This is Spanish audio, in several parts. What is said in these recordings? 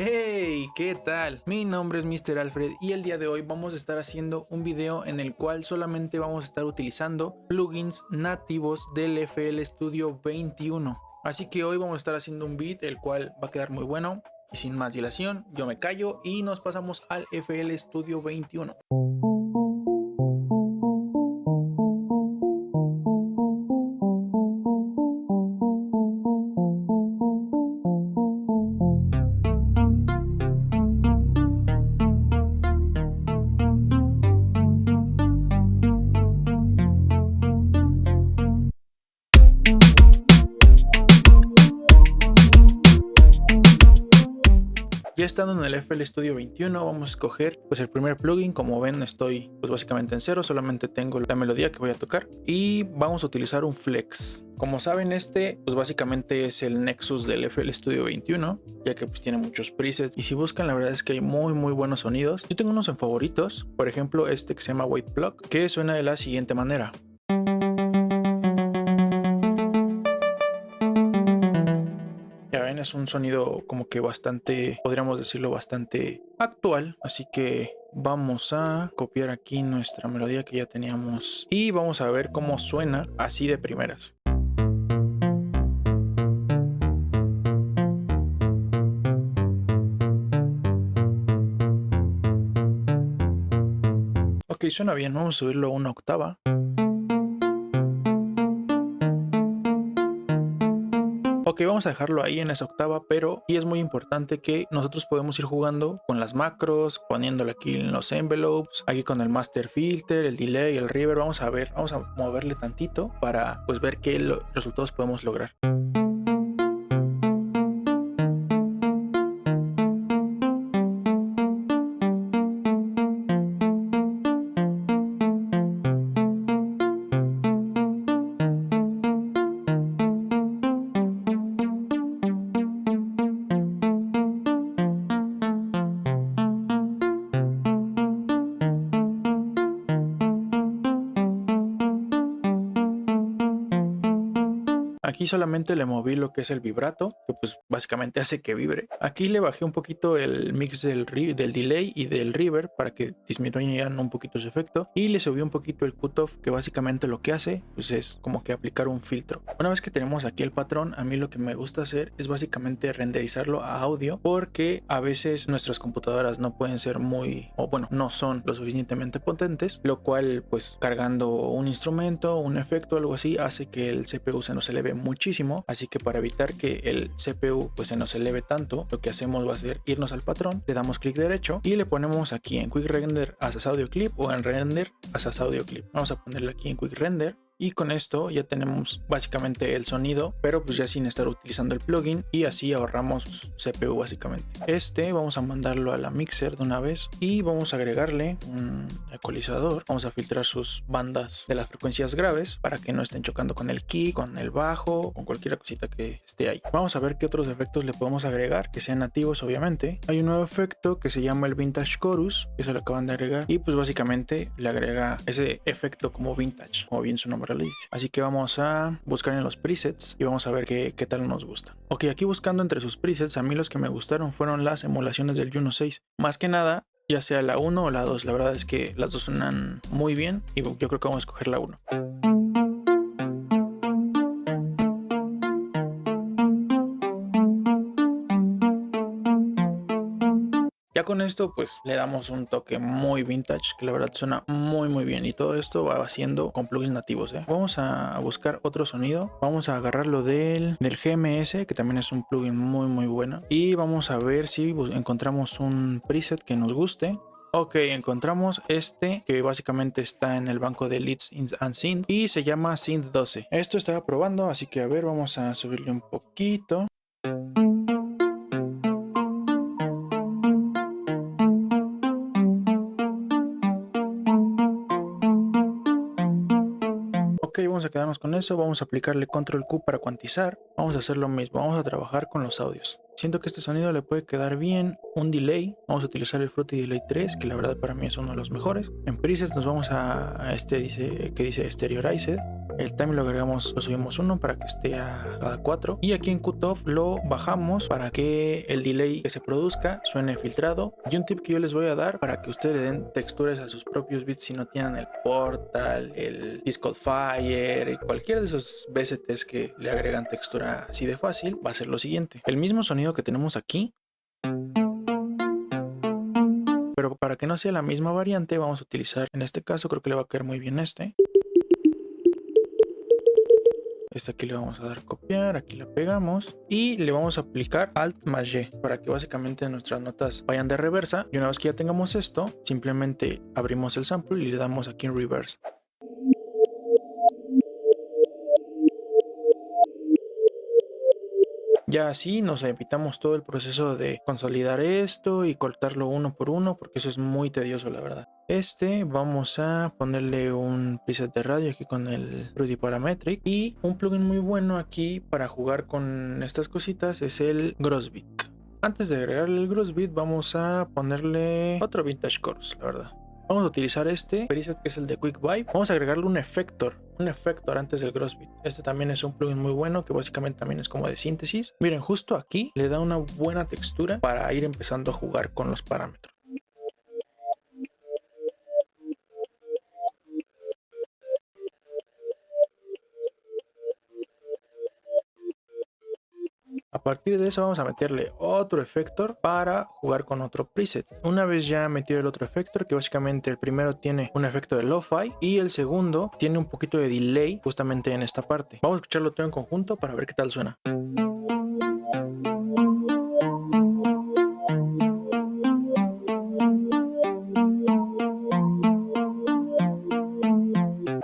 Hey, ¿qué tal? Mi nombre es Mr. Alfred y el día de hoy vamos a estar haciendo un video en el cual solamente vamos a estar utilizando plugins nativos del FL Studio 21. Así que hoy vamos a estar haciendo un beat el cual va a quedar muy bueno. Y sin más dilación, yo me callo y nos pasamos al FL Studio 21. Ya estando en el FL Studio 21 vamos a escoger pues el primer plugin. Como ven, estoy pues básicamente en cero, solamente tengo la melodía que voy a tocar y vamos a utilizar un flex. Como saben, este pues básicamente es el Nexus del FL Studio 21, ya que pues tiene muchos presets y si buscan la verdad es que hay muy buenos sonidos. Yo tengo unos en favoritos, por ejemplo este que se llama White Plug, que suena de la siguiente manera. Ya ven, es un sonido como que bastante, podríamos decirlo, bastante actual. Así que vamos a copiar aquí nuestra melodía que ya teníamos y vamos a ver cómo suena así de primeras. Ok, suena bien, vamos a subirlo a una octava. Ok, vamos a dejarlo ahí en esa octava, pero sí es muy importante que nosotros podemos ir jugando con las macros, poniéndole aquí en los envelopes, aquí con el master filter, el delay, el reverb. Vamos a ver, vamos a moverle tantito para pues ver qué resultados podemos lograr. Aquí solamente le moví lo que es el vibrato, que pues básicamente hace que vibre. Aquí le bajé un poquito el mix del delay y del reverb para que disminuyan un poquito su efecto. Y le subí un poquito el cutoff, que básicamente lo que hace pues es como que aplicar un filtro. Una vez que tenemos aquí el patrón, a mí lo que me gusta hacer es básicamente renderizarlo a audio, porque a veces nuestras computadoras no pueden ser no son lo suficientemente potentes, lo cual pues cargando un instrumento, un efecto, algo así, hace que el CPU se nos eleve muchísimo. Así que para evitar que el CPU pues se nos eleve tanto, lo que hacemos va a ser irnos al patrón, le damos clic derecho y le ponemos aquí en Quick Render as Audio Clip o en Render as Audio Clip. Vamos a ponerle aquí en Quick Render. Y con esto ya tenemos básicamente el sonido, pero pues ya sin estar utilizando el plugin, y así ahorramos CPU básicamente. Vamos a mandarlo a la mixer de una vez y vamos a agregarle un ecualizador. Vamos a filtrar sus bandas de las frecuencias graves para que no estén chocando con el kick, con el bajo, con cualquier cosita que esté ahí. Vamos a ver qué otros efectos le podemos agregar que sean nativos. Obviamente hay un nuevo efecto que se llama el Vintage Chorus, que se lo acaban de agregar y pues básicamente le agrega ese efecto como vintage, como bien su nombre lo dice. Así que vamos a buscar en los presets y vamos a ver qué tal nos gusta. Ok, aquí buscando entre sus presets, a mí los que me gustaron fueron las emulaciones del Juno 6. Más que nada, ya sea la 1 o la 2. La verdad es que las dos suenan muy bien y yo creo que vamos a escoger la 1. Ya con esto pues le damos un toque muy vintage, que la verdad suena muy bien, y todo esto va haciendo con plugins nativos. Vamos a buscar otro sonido, vamos a agarrarlo del GMS, que también es un plugin muy bueno, y vamos a ver si encontramos un preset que nos guste. Ok, encontramos este que básicamente está en el banco de Leads and Synth y se llama Synth 12. Esto estaba probando, así que a ver, vamos a subirle un poquito. Ok, vamos a quedarnos con eso, vamos a aplicarle control Q para cuantizar. Vamos a hacer lo mismo, vamos a trabajar con los audios. Siento que este sonido le puede quedar bien un delay. Vamos a utilizar el Fruity Delay 3, que la verdad para mí es uno de los mejores. En presets nos vamos a que dice Stereoized. El time lo agregamos, lo subimos 1 para que esté a cada 4. Y aquí en cutoff lo bajamos para que el delay que se produzca suene filtrado. Y un tip que yo les voy a dar para que ustedes le den texturas a sus propios beats si no tienen el Portal, el Discord Fire y cualquiera de esos VSTs que le agregan textura así de fácil, va a ser lo siguiente. El mismo sonido que tenemos aquí, pero para que no sea la misma variante vamos a utilizar, en este caso creo que le va a quedar muy bien este. Aquí le vamos a dar copiar, aquí la pegamos y le vamos a aplicar Alt más Y para que básicamente nuestras notas vayan de reversa. Y una vez que ya tengamos esto, simplemente abrimos el sample y le damos aquí en reverse. Ya así nos evitamos todo el proceso de consolidar esto y cortarlo uno por uno, porque eso es muy tedioso, la verdad. Vamos a ponerle un preset de radio aquí con el Rudy Parametric, y un plugin muy bueno aquí para jugar con estas cositas es el Grossbeat. Antes de agregarle el Grossbeat vamos a ponerle otro Vintage Chorus, la verdad. Vamos a utilizar este preset que es el de Quick Vibe. Vamos a agregarle un efector antes del Grossbeat. Este también es un plugin muy bueno que básicamente también es como de síntesis. Miren, justo aquí le da una buena textura para ir empezando a jugar con los parámetros. A partir de eso vamos a meterle otro efector para jugar con otro preset. Una vez ya metido el otro efector, que básicamente el primero tiene un efecto de lo-fi y el segundo tiene un poquito de delay justamente en esta parte. Vamos a escucharlo todo en conjunto para ver qué tal suena.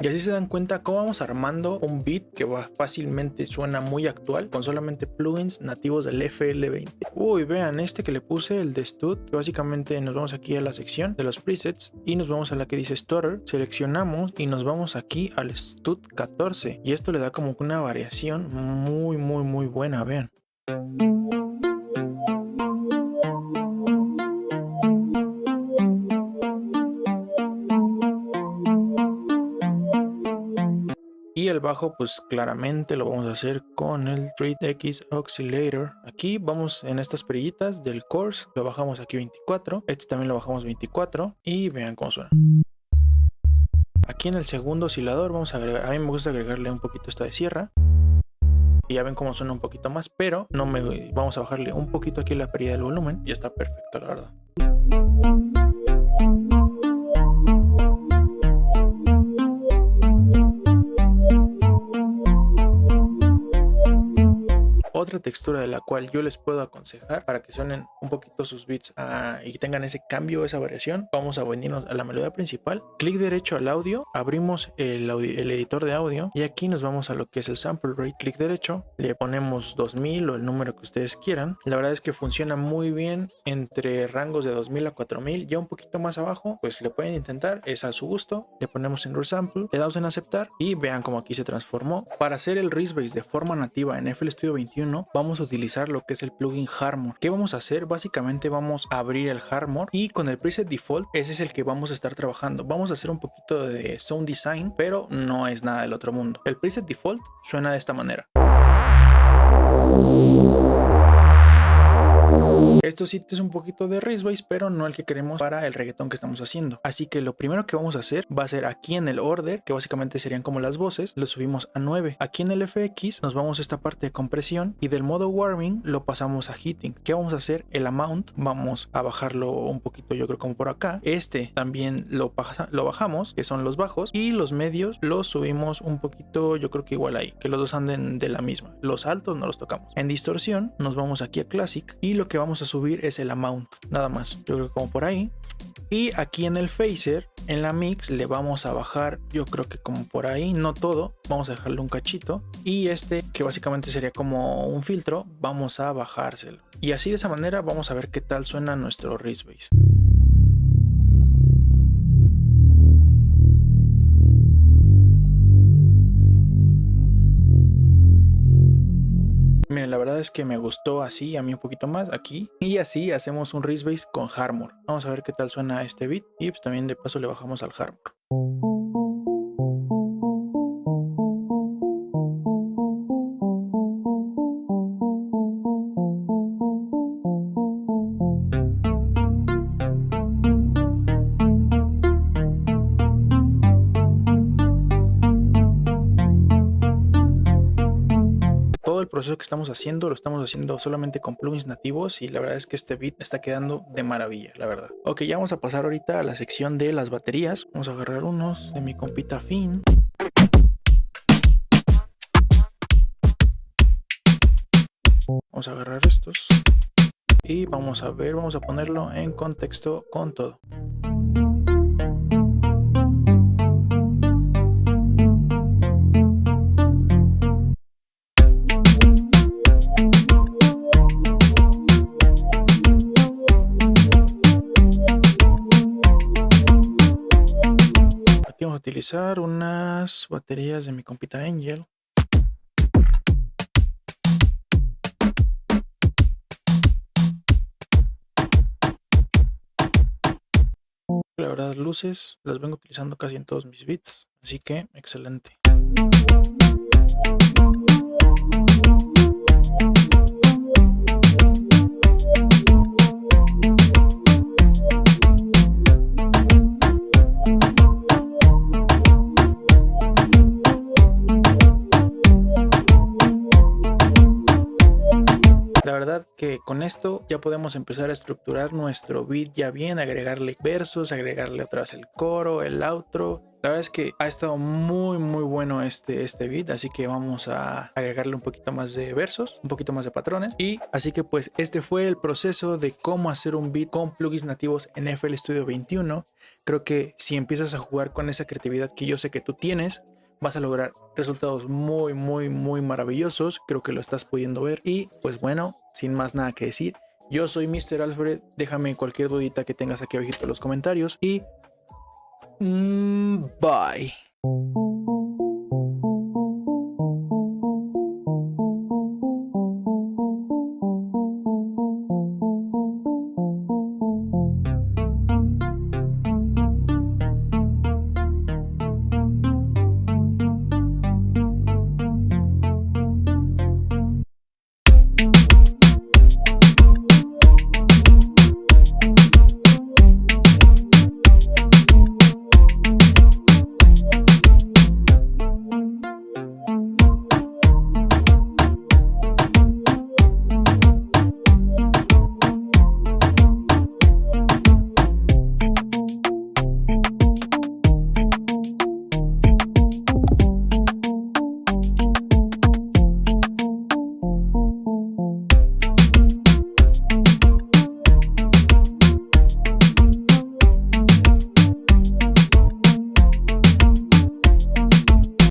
Y así se dan cuenta cómo vamos armando un beat que fácilmente suena muy actual con solamente plugins nativos del FL20. Uy, vean este que le puse, el de Stud, que básicamente nos vamos aquí a la sección de los presets y nos vamos a la que dice Stutter, seleccionamos y nos vamos aquí al Stud 14 y esto le da como una variación muy buena, vean. Y el bajo pues claramente lo vamos a hacer con el Street-X Oscillator. Aquí vamos en estas perillitas del course, lo bajamos aquí 24, este también lo bajamos 24 y vean cómo suena. Aquí en el segundo oscilador vamos a agregar, a mí me gusta agregarle un poquito esta de sierra. Y ya ven cómo suena un poquito más, pero vamos a bajarle un poquito aquí la perilla del volumen y está perfecto, la verdad. Otra textura de la cual yo les puedo aconsejar para que suenen un poquito sus beats y tengan ese cambio, esa variación, vamos a venirnos a la melodía principal, clic derecho al audio, abrimos el editor de audio y aquí nos vamos a lo que es el sample rate, clic derecho, le ponemos 2000 o el número que ustedes quieran. La verdad es que funciona muy bien entre rangos de 2000 a 4000, ya un poquito más abajo pues le pueden intentar, es a su gusto. Le ponemos en resample, le damos en aceptar y vean cómo aquí se transformó. Para hacer el Reason de forma nativa en FL Studio 21 vamos a utilizar lo que es el plugin Harmor. ¿Qué vamos a hacer? Básicamente vamos a abrir el Harmor y con el preset default ese es el que vamos a estar trabajando. Vamos a hacer un poquito de sound design, pero no es nada del otro mundo. El preset default suena de esta manera. Esto sí es un poquito de Reason, pero no el que queremos para el reggaetón que estamos haciendo. Así que lo primero que vamos a hacer va a ser aquí en el order, que básicamente serían como las voces, lo subimos a 9. Aquí en el FX nos vamos a esta parte de compresión y del modo warming lo pasamos a heating. ¿Qué vamos a hacer? El amount vamos a bajarlo un poquito, yo creo como por acá. También lo bajamos, que son los bajos, y los medios los subimos un poquito, yo creo que igual ahí, que los dos anden de la misma. Los altos no los tocamos. En distorsión nos vamos aquí a Classic y lo que vamos a subir es el amount, nada más, yo creo que como por ahí. Y aquí en el phaser, en la mix, le vamos a bajar, yo creo que como por ahí, no todo, vamos a dejarle un cachito. Y que básicamente sería como un filtro, vamos a bajárselo. Y así de esa manera vamos a ver qué tal suena nuestro Reason. Miren, la verdad es que me gustó así, a mí un poquito más aquí. Y así hacemos un Reason con Harmor. Vamos a ver qué tal suena este beat. Y pues también de paso le bajamos al Harmor. proceso que estamos haciendo lo estamos haciendo solamente con plugins nativos y la verdad es que este beat está quedando de maravilla, la verdad. Ok, ya vamos a pasar ahorita a la sección de las baterías. Vamos a agarrar unos de mi compita Finn. Vamos a agarrar estos y vamos a ver, vamos a ponerlo en contexto con todo. Aquí vamos a utilizar unas baterías de mi compita Angel. La verdad, luces las vengo utilizando casi en todos mis beats, así que excelente. La verdad que con esto ya podemos empezar a estructurar nuestro beat ya bien, agregarle versos, agregarle otra vez el coro, el outro. La verdad es que ha estado muy bueno este beat, así que vamos a agregarle un poquito más de versos, un poquito más de patrones. Y así que pues este fue el proceso de cómo hacer un beat con plugins nativos en FL Studio 21. Creo que si empiezas a jugar con esa creatividad que yo sé que tú tienes, vas a lograr resultados muy maravillosos. Creo que lo estás pudiendo ver. Y pues bueno, sin más nada que decir, yo soy Mr. Alfred. Déjame cualquier dudita que tengas aquí abajito en los comentarios. Y bye.